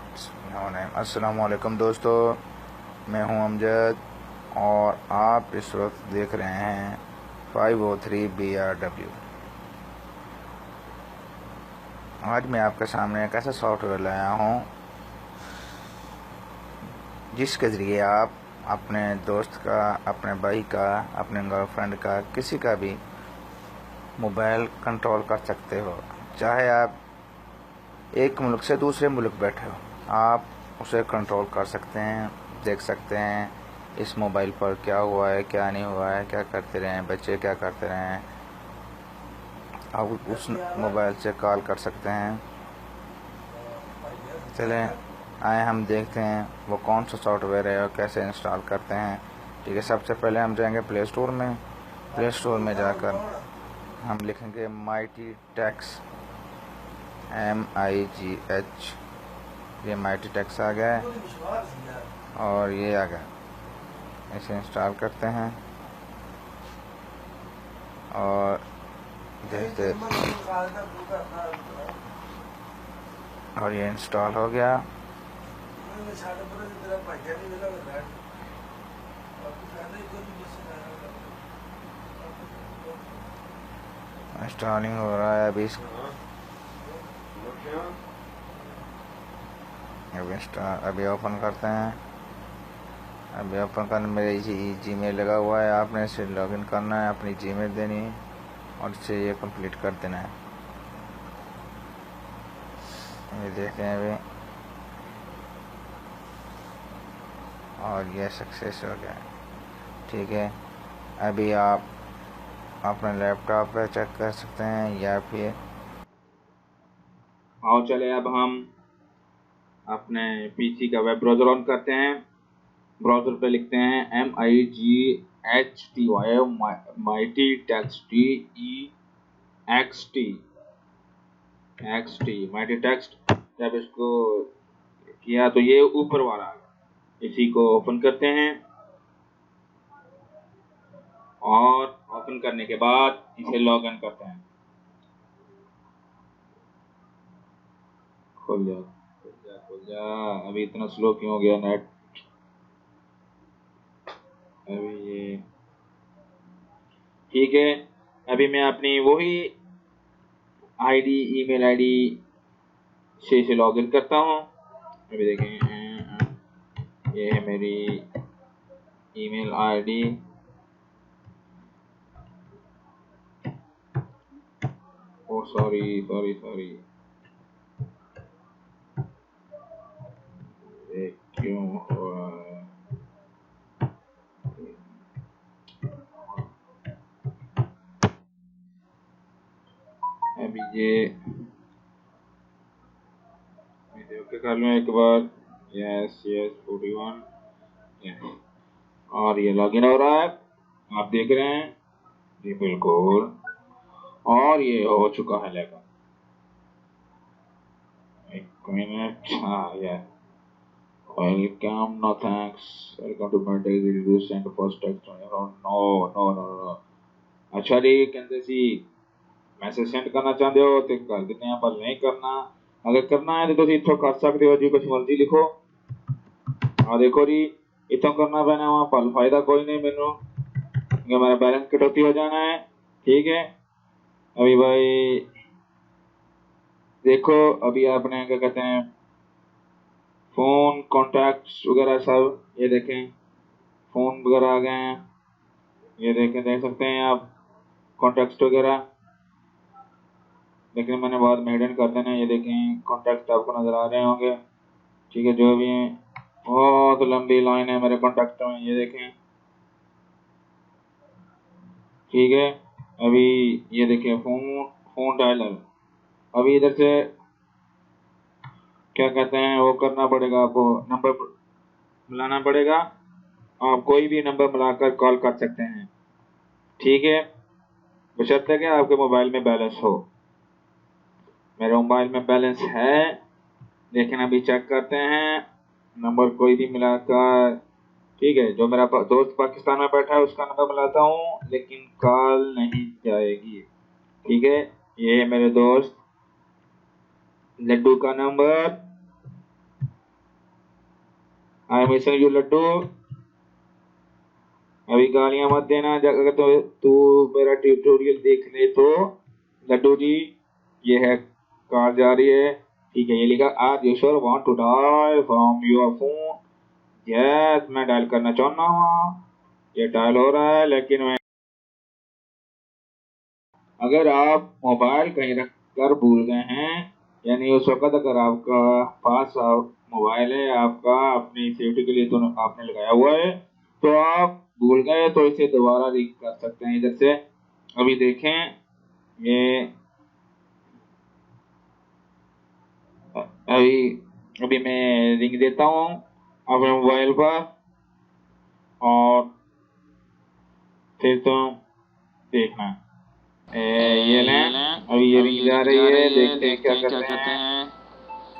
अस्सलामुअलैकुम दोस्तों, मैं हूं अमजद और आप इस वक्त देख रहे हैं 503 BRW। आज मैं आपके सामने एक ऐसा सॉफ्टवेयर लाया हूं जिसके ज़रिए आप अपने दोस्त का, अपने भाई का, अपने गर्लफ्रेंड का, किसी का भी मोबाइल कंट्रोल कर सकते हो। चाहे आप एक मुल्क से दूसरे मुल्क बैठे हो, आप उसे कंट्रोल कर सकते हैं, देख सकते हैं इस मोबाइल पर क्या हुआ है, क्या नहीं हुआ है, क्या करते रहे हैं बच्चे, क्या करते रहे हैं। आप उस मोबाइल से कॉल कर सकते हैं। चलें आए हम देखते हैं वो कौन सा सॉफ्टवेयर है और कैसे इंस्टॉल करते हैं। ठीक है, सबसे पहले हम जाएंगे प्ले स्टोर में। प्ले स्टोर में जाकर हम लिखेंगे माइटी टेक्स, MIGH। ये माइटी टेक्स आ गया है और ये आ गया। इसे इंस्टॉल करते हैं और देखते, और ये इंस्टॉल हो गया। इंस्टॉलिंग हो रहा है अभी। अभी ओपन करते हैं। अभी ओपन करने मेरे जीमेल लगा हुआ है। आपने इसे लॉगिन करना है, अपनी जीमेल देनी है और इसे ये कंप्लीट कर देना है। ये देखें अभी, और ये सक्सेस हो गया। ठीक है, अभी आप अपने लैपटॉप पर चेक कर सकते हैं या फिर आओ चले अब हम अपने पीसी का वेब ब्राउज़र ऑन करते हैं। ब्राउज़र पे लिखते हैं MIGHTY mighty text TEXT mighty text. जब इसको किया तो ये ऊपर वाला आ गया। इसी को ओपन करते हैं और ओपन करने के बाद इसे लॉग इन करते हैं। खुल जा खुल जा खुल जा। अभी इतना स्लो क्यों हो गया नेट? अभी ये ठीक है। अभी मैं अपनी वही ईमेल आईडी से इसे लॉग इन करता हूँ। अभी देखें, ये है मेरी ईमेल आईडी। ओ सॉरी सॉरी सॉरी, ये क्यों हो रहा है? अभी ये ओके कर लूँ एक बार। यस यस 41 यस, और ये लॉगिन हो रहा है, आप देख रहे हैं जी बिल्कुल। और ये हो चुका है लेकर, एक मिनट। हाँ यार, welcome, no thanks, welcome to my daily review and first text. No no no no. अच्छा जी, कहते सी मैसेज सेंड करना चाहते हो तो कर देते हैं, पर नहीं करना। अगर करना है तो इतो कर सकते हो जी, कुछ मर्जी लिखो। हाँ देखो जी, इतो करना पैना वहां पर फायदा कोई नहीं मैनू, मेरा बैलेंस कटौती हो जाना है। ठीक है, अभी भाई देखो, अभी आपने क्या कहते हैं फोन कॉन्टैक्ट्स वगैरह सब, ये देखें फोन वगैरह आ गए हैं। ये देखें, देख सकते हैं आप कॉन्टैक्ट्स वगैरह, लेकिन मैंने बाद में हिडन कर देना है। ये देखें कॉन्टैक्ट आपको नजर आ रहे होंगे। ठीक है, जो भी है बहुत लंबी लाइन है मेरे कॉन्टैक्ट में, ये देखें। ठीक है, अभी ये देखें फोन फोन डायलर। अभी इधर से क्या कहते हैं वो करना पड़ेगा, आपको नंबर मिलाना पड़ेगा। आप कोई भी नंबर मिलाकर कॉल कर सकते हैं। ठीक है, बशर्ते कि आपके मोबाइल में बैलेंस हो। मेरे मोबाइल में बैलेंस है, लेकिन अभी चेक करते हैं नंबर कोई भी मिलाकर। ठीक है, जो मेरा दोस्त पाकिस्तान में बैठा है उसका नंबर मिलाता हूँ, लेकिन कॉल नहीं जाएगी। ठीक है, ये है मेरे दोस्त लड्डू का number. I missing you Laddu. अभी गालियां मत देना अगर तू मेरा ट्यूटोरियल देख ले तो। लड्डू जी ये है कार जा रही है, ठीक है। ये लिखा are you sure want to dial from your phone. Yes मैं डायल करना चाहता हूँ, ये डायल हो रहा है, लेकिन मैं अगर आप मोबाइल कहीं रख कर भूल गए हैं, यानी उस वक्त अगर आपका पास मोबाइल है आपका अपनी सेफ्टी के लिए तो आपने लगाया हुआ है, तो आप भूल गए तो इसे दोबारा रिंग कर सकते हैं इधर से। अभी देखें ये अभी अभी मैं रिंग देता हूँ अपने मोबाइल पर, और फिर तो देखना ये लें। अभी ये रिंग जा रही है, देखते हैं क्या करते हैं।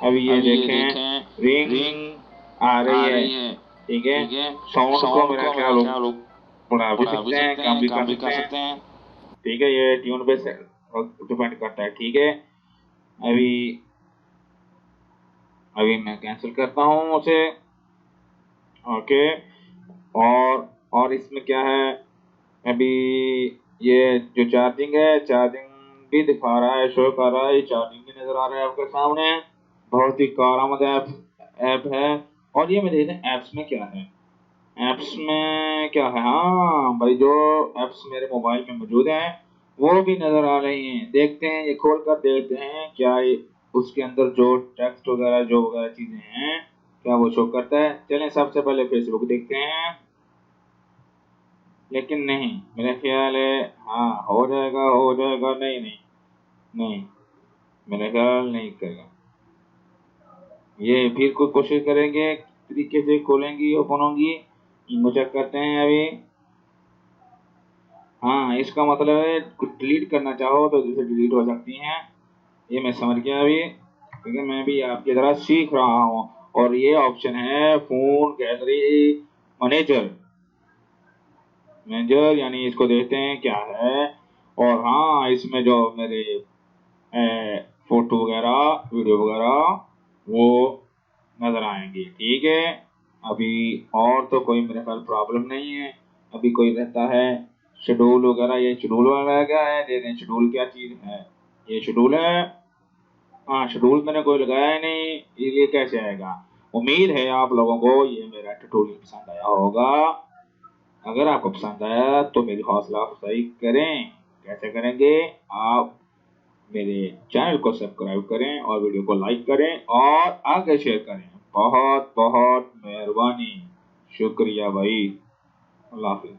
अभी ये देखें रिंग आ रही है, ठीक है। साउंड को मेरा ख्याल बढ़ा भी सकते हैं, कम भी कर सकते हैं, ठीक है। ये ट्यून पे डिपेंड करता है, ठीक है। अभी अभी मैं कैंसिल करता हूँ उसे, ओके। और इसमें क्या है, अभी ये जो चार्जिंग है, चार्जिंग भी दिखा रहा है, शो कर रहा है, चार्जिंग भी नजर आ रहा है आपके सामने। बहुत ही कारआमद ऐप है। और ये मैं देखते हैं ऐप्स में क्या है। ऐप्स में क्या है, हाँ भाई जो ऐप्स मेरे मोबाइल में मौजूद हैं वो भी नजर आ रही हैं। देखते हैं, ये खोल कर देखते हैं क्या उसके अंदर जो टेक्स्ट वगैरह जो वगैरह चीजें हैं क्या वो शो करता है। चलें सबसे पहले फेसबुक देखते हैं, लेकिन नहीं मेरा ख्याल है हाँ हो जाएगा हो जाएगा। नहीं नहीं नहीं, मेरा ख्याल नहीं करेगा। ये फिर कोई कोशिश करेंगे तरीके से खोलेंगी ओपन होंगी। इनको चेक करते हैं अभी। हाँ इसका मतलब है कुछ डिलीट करना चाहो तो जैसे डिलीट हो सकती हैं। ये मैं समझ गया अभी, क्योंकि मैं भी आपकी तरह सीख रहा हूँ। और ये ऑप्शन है फोन गैलरी मैनेजर। मैनेजर यानी इसको देखते हैं क्या है। और हाँ इसमें जो मेरे फोटो वगैरह वीडियो वगैरह वो नजर आएंगी, ठीक है। अभी और तो कोई मेरे ख्याल प्रॉब्लम नहीं है। अभी कोई रहता है शेड्यूल वगैरह, ये शेड्यूल वगैरह क्या है, दे दें शेड्यूल क्या चीज है। ये शेड्यूल है, हाँ शेड्यूल मैंने कोई लगाया ही नहीं, ये कैसे आएगा। उम्मीद है आप लोगों को ये मेरा ट्यूटोरियल पसंद आया होगा। अगर आपको पसंद आया तो मेरी हौसला अफजाई करें। कैसे करेंगे, आप मेरे चैनल को सब्सक्राइब करें और वीडियो को लाइक करें और आगे शेयर करें। बहुत बहुत मेहरबानी, शुक्रिया भाई। अल्लाह हाफिज।